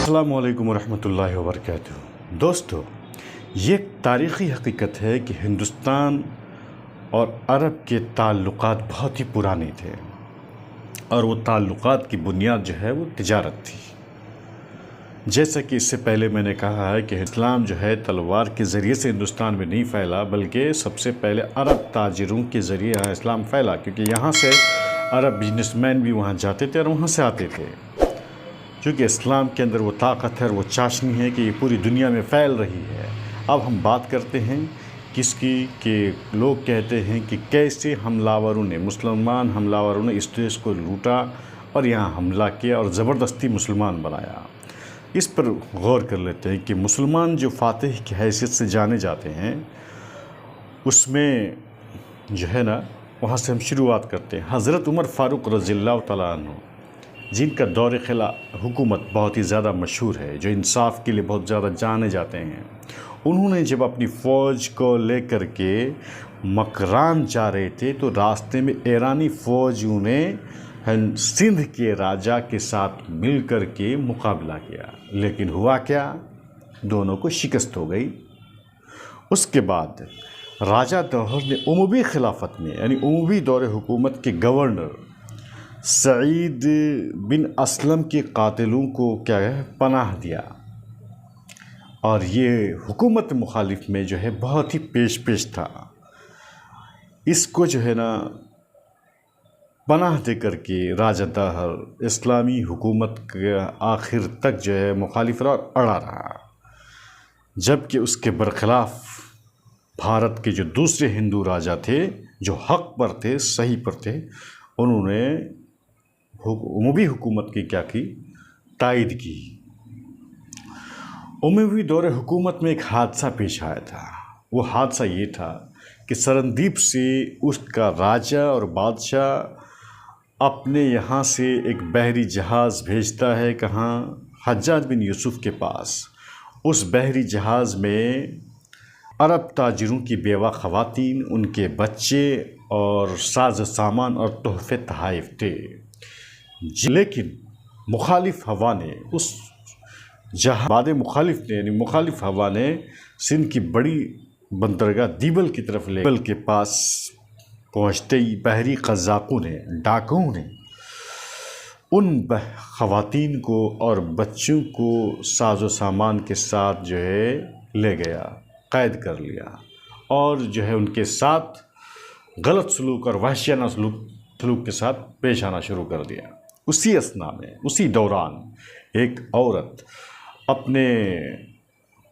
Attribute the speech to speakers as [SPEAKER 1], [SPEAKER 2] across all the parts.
[SPEAKER 1] السلام علیکم ورحمۃ اللہ وبرکاتہ۔ دوستو، یہ ایک تاریخی حقیقت ہے کہ ہندوستان اور عرب کے تعلقات بہت ہی پرانے تھے، اور وہ تعلقات کی بنیاد جو ہے وہ تجارت تھی۔ جیسا کہ اس سے پہلے میں نے کہا ہے کہ اسلام جو ہے تلوار کے ذریعے سے ہندوستان میں نہیں پھیلا، بلکہ سب سے پہلے عرب تاجروں کے ذریعے یہاں اسلام پھیلا، کیونکہ یہاں سے عرب بزنس مین بھی وہاں جاتے تھے اور وہاں سے آتے تھے، چونکہ اسلام کے اندر وہ طاقت ہے اور وہ چاشنی ہے کہ یہ پوری دنیا میں پھیل رہی ہے۔ اب ہم بات کرتے ہیں کس کی کہ لوگ کہتے ہیں کہ کیسے مسلمان حملاوروں نے اس دیش کو لوٹا اور یہاں حملہ کیا اور زبردستی مسلمان بنایا۔ اس پر غور کر لیتے ہیں کہ مسلمان جو فاتح کی حیثیت سے جانے جاتے ہیں، اس میں جو ہے نا، وہاں سے ہم شروعات کرتے ہیں۔ حضرت عمر فاروق رضی اللہ تعالیٰ عنہ، جن کا دور حکومت بہت ہی زیادہ مشہور ہے، جو انصاف کے لیے بہت زیادہ جانے جاتے ہیں، انہوں نے جب اپنی فوج کو لے کر کے مکران جا رہے تھے تو راستے میں ایرانی فوجوں نے سندھ کے راجا کے ساتھ مل کر کے مقابلہ کیا، لیکن ہوا کیا؟ دونوں کو شکست ہو گئی۔ اس کے بعد راجہ دہر نے اموی خلافت میں، یعنی اموی دور حکومت کے گورنر سعید بن اسلم کے قاتلوں کو کیا ہے پناہ دیا، اور یہ حکومت مخالف میں جو ہے بہت ہی پیش تھا۔ اس کو جو ہے نا پناہ دے کر کے راجہ دہر اسلامی حکومت کے آخر تک جو ہے مخالف اور اڑا رہا، جبکہ اس کے برخلاف بھارت کے جو دوسرے ہندو راجا تھے جو حق پر تھے، صحیح پر تھے، انہوں نے اموی حکومت کی کیا کی؟ تائید کی۔ اموی دور حکومت میں ایک حادثہ پیش آیا تھا۔ وہ حادثہ یہ تھا کہ سرندیپ سے اس کا راجہ اور بادشاہ اپنے یہاں سے ایک بحری جہاز بھیجتا ہے، کہاں؟ حجاج بن یوسف کے پاس۔ اس بحری جہاز میں عرب تاجروں کی بیوہ خواتین، ان کے بچے اور ساز و سامان اور تحفے تحائف تھے، لیکن مخالف ہوا نے مخالف ہوا نے سندھ کی بڑی بندرگاہ دیبل کی طرف دیبل کے پاس پہنچتے ہی بحری قزاقوں نے، ڈاکوؤں نے ان خواتین کو اور بچوں کو ساز و سامان کے ساتھ جو ہے لے گیا، قید کر لیا، اور جو ہے ان کے ساتھ غلط سلوک اور وحشیانہ سلوک کے ساتھ پیش آنا شروع کر دیا۔ اسی اثناء میں، اسی دوران ایک عورت اپنے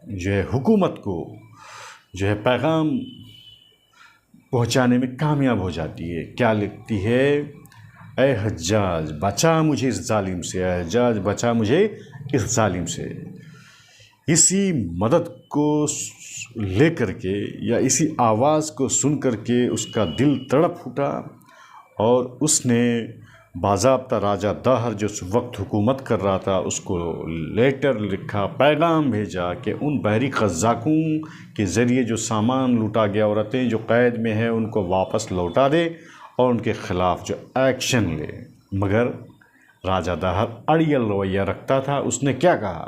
[SPEAKER 1] جو ہے حکومت کو جو ہے پیغام پہنچانے میں کامیاب ہو جاتی ہے۔ کیا لکھتی ہے؟ اے حجاج بچا مجھے اس ظالم سے، اے حجاج بچا مجھے اس ظالم سے۔ اسی مدد کو لے کر کے یا اسی آواز کو سن کر کے اس کا دل تڑپ اٹھا، اور اس نے باضابطہ راجہ دہر جو اس وقت حکومت کر رہا تھا اس کو لیٹر لکھا، پیغام بھیجا کہ ان بحری قزاقوں کے ذریعے جو سامان لوٹا گیا، عورتیں جو قید میں ہیں ان کو واپس لوٹا دے اور ان کے خلاف جو ایکشن لے۔ مگر راجہ دہر اڑیل رویہ رکھتا تھا۔ اس نے کیا کہا؟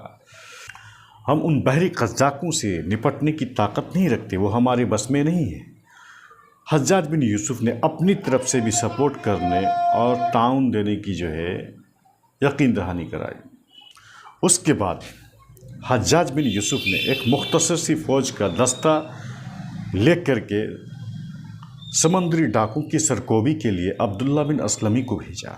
[SPEAKER 1] ہم ان بحری قزاقوں سے نپٹنے کی طاقت نہیں رکھتے، وہ ہمارے بس میں نہیں ہے۔ حجاج بن یوسف نے اپنی طرف سے بھی سپورٹ کرنے اور تعاون دینے کی جو ہے یقین دہانی کرائی۔ اس کے بعد حجاج بن یوسف نے ایک مختصر سی فوج کا دستہ لے کر کے سمندری ڈاکوں کی سرکوبی کے لیے عبداللہ بن اسلمی کو بھیجا۔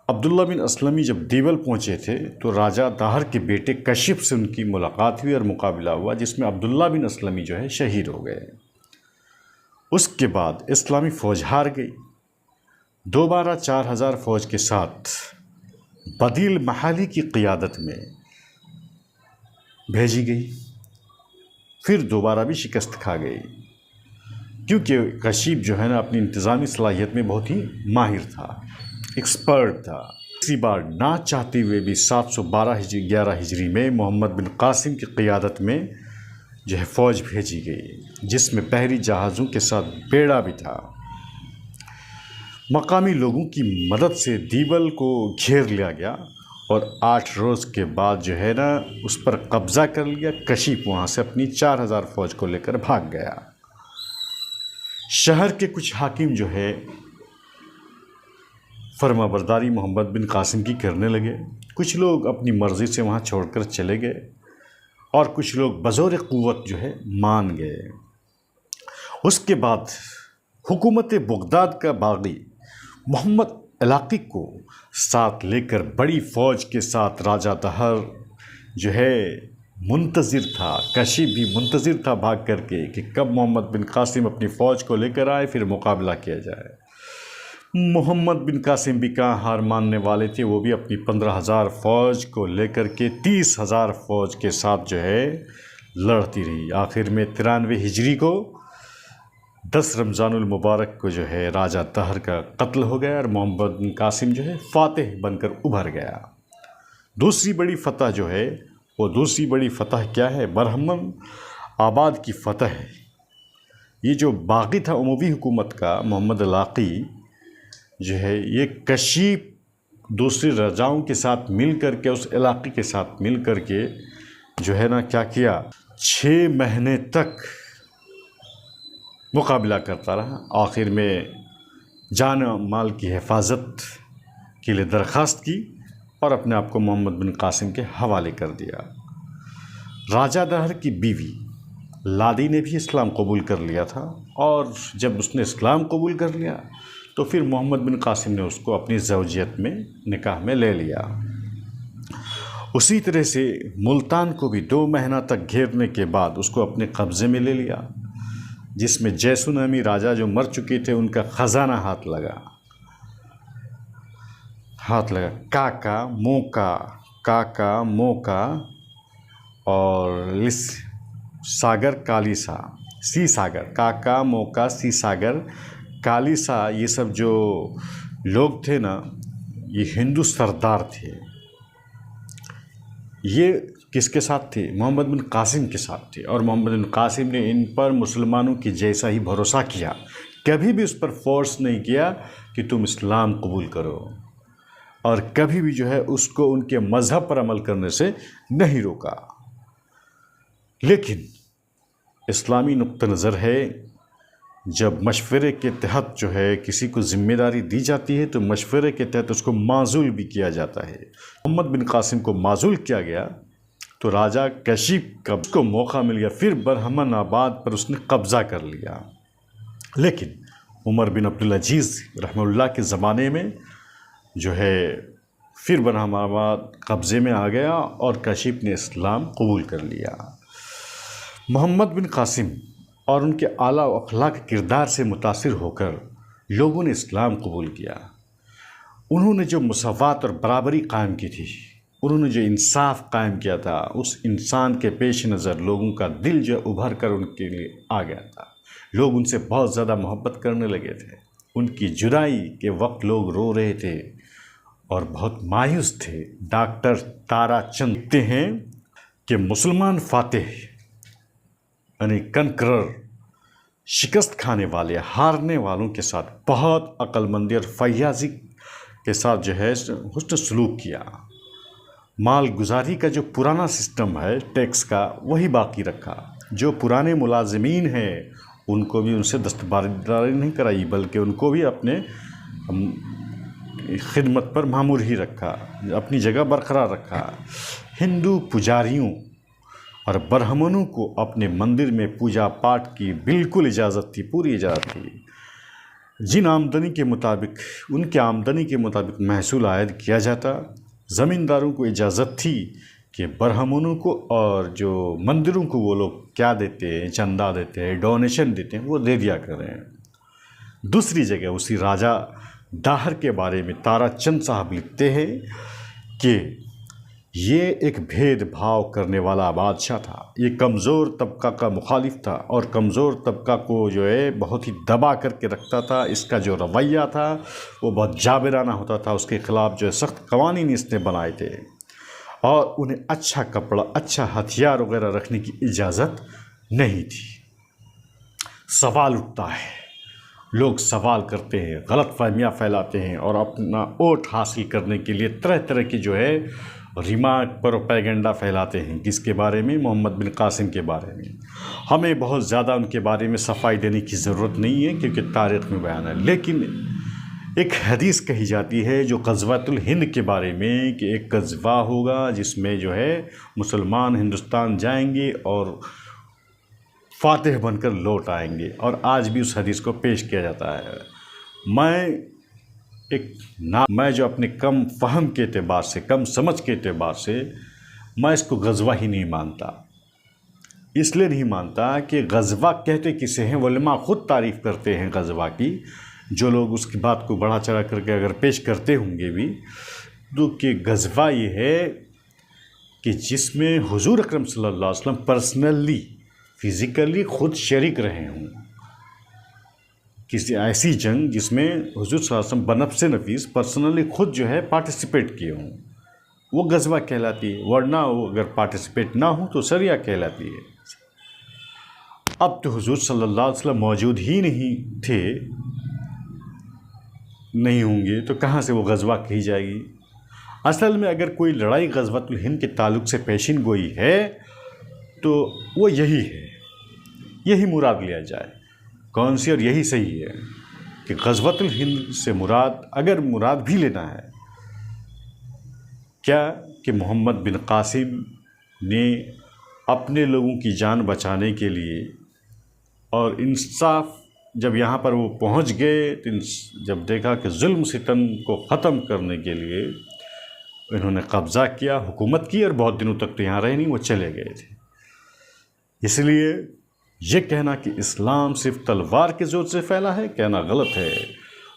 [SPEAKER 1] عبداللہ بن اسلمی جب دیول پہنچے تھے تو راجہ دہر کے بیٹے کشیپ سے ان کی ملاقات ہوئی اور مقابلہ ہوا، جس میں عبداللہ بن اسلمی جو ہے شہید ہو گئے۔ اس کے بعد اسلامی فوج ہار گئی، دوبارہ 4000 فوج کے ساتھ بدیل محالی کی قیادت میں بھیجی گئی، پھر دوبارہ بھی شکست کھا گئی، کیونکہ کشیپ جو ہے نا اپنی انتظامی صلاحیت میں بہت ہی ماہر تھا، ایکسپرٹ تھا۔ اسی بار نہ چاہتے ہوئے بھی 712 ہجری میں محمد بن قاسم کی قیادت میں جو ہے فوج بھیجی گئی، جس میں بحری جہازوں کے ساتھ بیڑا بھی تھا۔ مقامی لوگوں کی مدد سے دیبل کو گھیر لیا گیا اور 8 روز کے بعد جو ہے نا اس پر قبضہ کر لیا۔ کشیپ وہاں سے اپنی 4000 فوج کو لے کر بھاگ گیا۔ شہر کے کچھ حاکم جو ہے فرما برداری محمد بن قاسم کی کرنے لگے۔ کچھ لوگ اپنی مرضی سے وہاں چھوڑ کر چلے گئے اور کچھ لوگ بزور قوت جو ہے مان گئے۔ اس کے بعد حکومت بغداد کا باغی محمد علاقی کو ساتھ لے کر بڑی فوج کے ساتھ راجہ دہر جو ہے منتظر تھا۔ کشیپ بھی منتظر تھا بھاگ کر کے کہ کب محمد بن قاسم اپنی فوج کو لے کر آئے، پھر مقابلہ کیا جائے۔ محمد بن قاسم بھی کہاں ہار ماننے والے تھے، وہ بھی اپنی 15,000 فوج کو لے کر کے 30,000 فوج کے ساتھ جو ہے لڑتی رہی۔ آخر میں 93 ہجری کو 10 رمضان المبارک کو جو ہے راجہ دہر کا قتل ہو گیا اور محمد بن قاسم جو ہے فاتح بن کر ابھر گیا۔ دوسری بڑی فتح جو ہے وہ دوسری بڑی فتح کیا ہے؟ برہمن آباد کی فتح ہے۔ یہ جو باغی تھا اموی حکومت کا محمد علاقی جو ہے، یہ کشیپ دوسری رجاؤں کے ساتھ مل کر کے، اس علاقے کے ساتھ مل کر کے جو ہے نا کیا کیا، 6 مہینے تک مقابلہ کرتا رہا۔ آخر میں جان و مال کی حفاظت کے لیے درخواست کی اور اپنے آپ کو محمد بن قاسم کے حوالے کر دیا۔ راجہ دہر کی بیوی لادی نے بھی اسلام قبول کر لیا تھا، اور جب اس نے اسلام قبول کر لیا تو پھر محمد بن قاسم نے اس کو اپنی زوجیت میں نکاح میں لے لیا۔ اسی طرح سے ملتان کو بھی 2 مہینہ تک گھیرنے کے بعد اس کو اپنے قبضے میں لے لیا، جس میں جیسو نامی راجہ جو مر چکے تھے ان کا خزانہ ہاتھ لگا۔ کاکا موکا اور ساگر کالیسا، سی ساگر، کاکا موکا سی ساگر کالیسا، یہ سب جو لوگ تھے نا یہ ہندو سردار تھے۔ یہ کس کے ساتھ تھے؟ محمد بن قاسم کے ساتھ تھے، اور محمد بن قاسم نے ان پر مسلمانوں کی جیسا ہی بھروسہ کیا، کبھی بھی اس پر فورس نہیں کیا کہ تم اسلام قبول کرو، اور کبھی بھی جو ہے اس کو ان کے مذہب پر عمل کرنے سے نہیں روکا۔ لیکن اسلامی نقطہ نظر ہے، جب مشورے کے تحت جو ہے کسی کو ذمہ داری دی جاتی ہے تو مشورے کے تحت اس کو معزول بھی کیا جاتا ہے۔ محمد بن قاسم کو معزول کیا گیا تو راجہ کشیپ کا اس کو موقع مل گیا، پھر برہمن آباد پر اس نے قبضہ کر لیا۔ لیکن عمر بن عبدالعزیز رحمہ اللہ کے زمانے میں جو ہے پھر برہمن آباد قبضے میں آ گیا اور کشیپ نے اسلام قبول کر لیا۔ محمد بن قاسم اور ان کے اعلیٰ اخلاق کردار سے متاثر ہو کر لوگوں نے اسلام قبول کیا۔ انہوں نے جو مساوات اور برابری قائم کی تھی، انہوں نے جو انصاف قائم کیا تھا، اس انسان کے پیش نظر لوگوں کا دل جو ابھر کر ان کے لیے آ گیا تھا۔ لوگ ان سے بہت زیادہ محبت کرنے لگے تھے۔ ان کی جدائی کے وقت لوگ رو رہے تھے اور بہت مایوس تھے۔ ڈاکٹر تارا چند کہتے ہیں کہ مسلمان فاتح یعنی کنکرر، شکست کھانے والے، ہارنے والوں کے ساتھ بہت عقل مندی اور فیاضی کے ساتھ جو ہے حسن سلوک کیا۔ مال گزاری کا جو پرانا سسٹم ہے ٹیکس کا، وہی باقی رکھا۔ جو پرانے ملازمین ہیں ان کو بھی ان سے دستبرداری نہیں کرائی، بلکہ ان کو بھی اپنے خدمت پر معمور ہی رکھا، اپنی جگہ برقرار رکھا۔ ہندو پجاریوں اور برہمنوں کو اپنے مندر میں پوجا پاٹ کی بالکل اجازت تھی، پوری اجازت تھی۔ جن آمدنی کے مطابق، ان کے آمدنی کے مطابق محصول عائد کیا جاتا۔ زمینداروں کو اجازت تھی کہ برہمنوں کو اور جو مندروں کو وہ لوگ کیا دیتے ہیں، چندہ دیتے ہیں، ڈونیشن دیتے ہیں، وہ دے دیا کریں۔ دوسری جگہ اسی راجہ داہر کے بارے میں تارا چند صاحب لکھتے ہیں کہ یہ ایک بھید بھاؤ کرنے والا بادشاہ تھا۔ یہ کمزور طبقہ کا مخالف تھا اور کمزور طبقہ کو جو ہے بہت ہی دبا کر کے رکھتا تھا۔ اس کا جو رویہ تھا وہ بہت جابرانہ ہوتا تھا۔ اس کے خلاف جو ہے سخت قوانین اس نے بنائے تھے اور انہیں اچھا کپڑا، اچھا ہتھیار وغیرہ رکھنے کی اجازت نہیں تھی۔ سوال اٹھتا ہے لوگ سوال کرتے ہیں، غلط فہمیاں پھیلاتے ہیں اور اپنا ووٹ حاصل کرنے کے لیے طرح طرح کی جو ہے ریمارک پروپیگنڈا پھیلاتے ہیں. کس کے بارے میں؟ محمد بن قاسم کے بارے میں. ہمیں بہت زیادہ ان کے بارے میں صفائی دینے کی ضرورت نہیں ہے کیونکہ تاریخ میں بیان ہے. لیکن ایک حدیث کہی جاتی ہے جو غزوۃ الہند کے بارے میں کہ ایک غزوہ ہوگا جس میں جو ہے مسلمان ہندوستان جائیں گے اور فاتح بن کر لوٹ آئیں گے، اور آج بھی اس حدیث کو پیش کیا جاتا ہے. میں جو اپنے کم فہم کے اعتبار سے، کم سمجھ کے اعتبار سے، میں اس کو غزوہ ہی نہیں مانتا. اس لیے نہیں مانتا کہ غزوہ کہتے کسے ہیں، علماء خود تعریف کرتے ہیں غزوہ کی. جو لوگ اس کی بات کو بڑھا چڑھا کر کے اگر پیش کرتے ہوں گے بھی تو کہ غزوہ یہ ہے کہ جس میں حضور اکرم صلی اللہ علیہ وسلم پرسنلی، فزیکلی خود شریک رہے ہوں. کسی ایسی جنگ جس میں حضور صلی اللہ علیہ وسلم بنفس نفیس پرسنلی خود جو ہے پارٹیسپیٹ کیے ہوں، وہ غزوہ کہلاتی ہے. ورنہ وہ اگر پارٹیسپیٹ نہ ہوں تو سریہ کہلاتی ہے. اب تو حضور صلی اللہ علیہ وسلم موجود ہی نہیں ہوں گے تو کہاں سے وہ غزوہ کہی جائے گی. اصل میں اگر کوئی لڑائی غزوۃ الہند کے تعلق سے پیشین گوئی ہے تو وہ یہی ہے، یہی مراد لیا جائے. کون سی؟ اور یہی صحیح ہے کہ غزوۃ الہند سے مراد، اگر مراد بھی لینا ہے، کیا کہ محمد بن قاسم نے اپنے لوگوں کی جان بچانے کے لیے اور انصاف، جب یہاں پر وہ پہنچ گئے تو جب دیکھا کہ ظلم ستم کو ختم کرنے کے لیے انہوں نے قبضہ کیا، حکومت کی، اور بہت دنوں تک تو یہاں رہے نہیں، وہ چلے گئے تھے. اس لیے یہ کہنا کہ اسلام صرف تلوار کے زور سے پھیلا ہے، کہنا غلط ہے.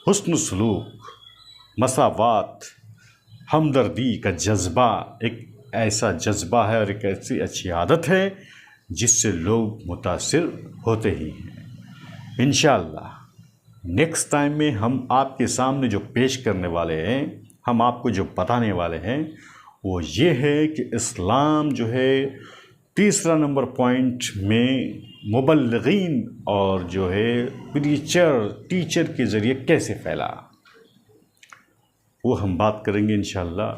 [SPEAKER 1] حسن سلوک، مساوات، ہمدردی کا جذبہ ایک ایسا جذبہ ہے اور ایک ایسی اچھی عادت ہے جس سے لوگ متاثر ہوتے ہی ہیں. انشاءاللہ نیکسٹ ٹائم میں ہم آپ کے سامنے جو پیش کرنے والے ہیں، ہم آپ کو جو بتانے والے ہیں وہ یہ ہے کہ اسلام جو ہے تیسرا نمبر پوائنٹ میں مبلغین اور جو ہے ٹیچر کے ذریعے کیسے پھیلا، وہ ہم بات کریں گے انشاءاللہ.